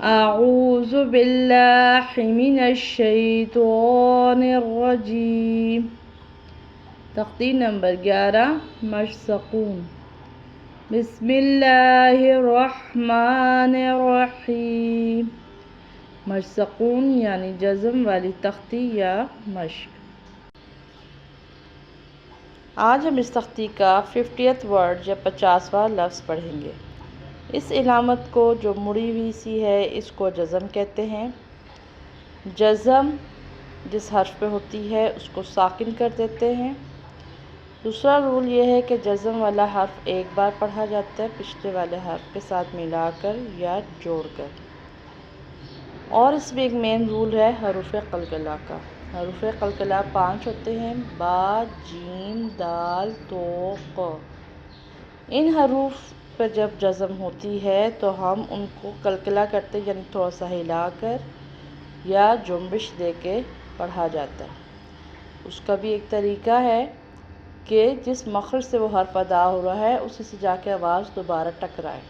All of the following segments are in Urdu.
اعوذ باللہ من الشیطان الرجیم۔ تختی نمبر 11 مشسقون۔ بسم اللہ الرحمن الرحیم۔ مشسقون یعنی جزم والی تختی یا مشق۔ آج ہم اس تختی کا 50th ورڈ یا 50واں لفظ پڑھیں گے۔ اس علامت کو جو مڑی ہوئی سی ہے اس کو جزم کہتے ہیں۔ جزم جس حرف پہ ہوتی ہے اس کو ساکن کر دیتے ہیں۔ دوسرا رول یہ ہے کہ جزم والا حرف ایک بار پڑھا جاتا ہے پچھلے والے حرف کے ساتھ ملا کر یا جوڑ کر۔ اور اس میں ایک مین رول ہے حروف قلقلہ کا۔ حروف قلقلہ 5 ہوتے ہیں: با، جیم، دال، تو، ق۔ ان حروف پر جب جزم ہوتی ہے تو ہم ان کو قلقلہ کرتے یعنی تھوڑا سا ہلا کر یا جنبش دے کے پڑھا جاتا ہے۔ اس کا بھی ایک طریقہ ہے کہ جس مخرج سے وہ حرف ادا ہو رہا ہے اسی سے جا کے آواز دوبارہ ٹکرائے۔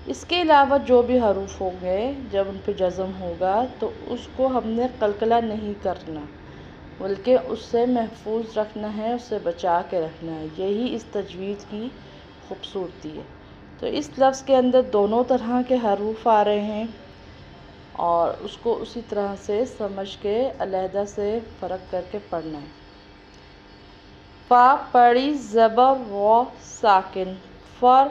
اس کے علاوہ جو بھی حروف ہوں گے جب ان پہ جزم ہوگا تو اس کو ہم نے قلقلہ نہیں کرنا بلکہ اس سے محفوظ رکھنا ہے، اس سے بچا کے رکھنا ہے۔ یہی اس تجوید کی خوبصورتی ہے۔ تو اس لفظ کے اندر دونوں طرح کے حروف آ رہے ہیں اور اس کو اسی طرح سے سمجھ کے علیحدہ سے فرق کر کے پڑھنا ہے۔ فا پڑی زبر و ساکن فر،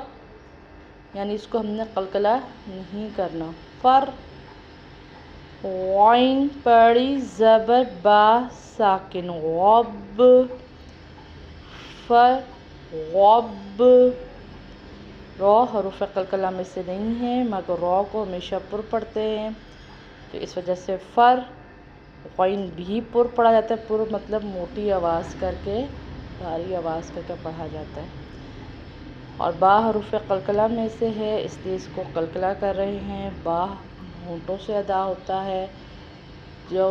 یعنی اس کو ہم نے قلقلہ نہیں کرنا، فر۔ غین پڑی زبر با ساکن غب، فر، غب۔ رو حروف قلقلہ میں سے نہیں ہے مگر رو کو ہمیشہ پر پڑھتے ہیں تو اس وجہ سے فر۔ غین بھی پر پڑھا جاتا ہے، پر مطلب موٹی آواز کر کے، بھاری آواز کر کے پڑھا جاتا ہے۔ اور با حروف قلقلہ میں سے ہے اس لیے اس کو قلقلہ کر رہے ہیں۔ با ہونٹوں سے ادا ہوتا ہے جو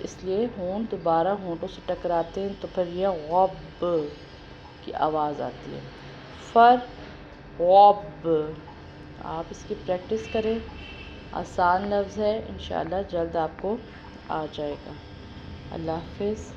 اس لیے ہونٹ دوبارہ ہونٹوں سے ٹکراتے ہیں تو پھر یہ غب کی آواز آتی ہے۔ فر، غب۔ آپ اس کی پریکٹس کریں، آسان لفظ ہے، انشاءاللہ جلد آپ کو آ جائے گا۔ اللہ حافظ۔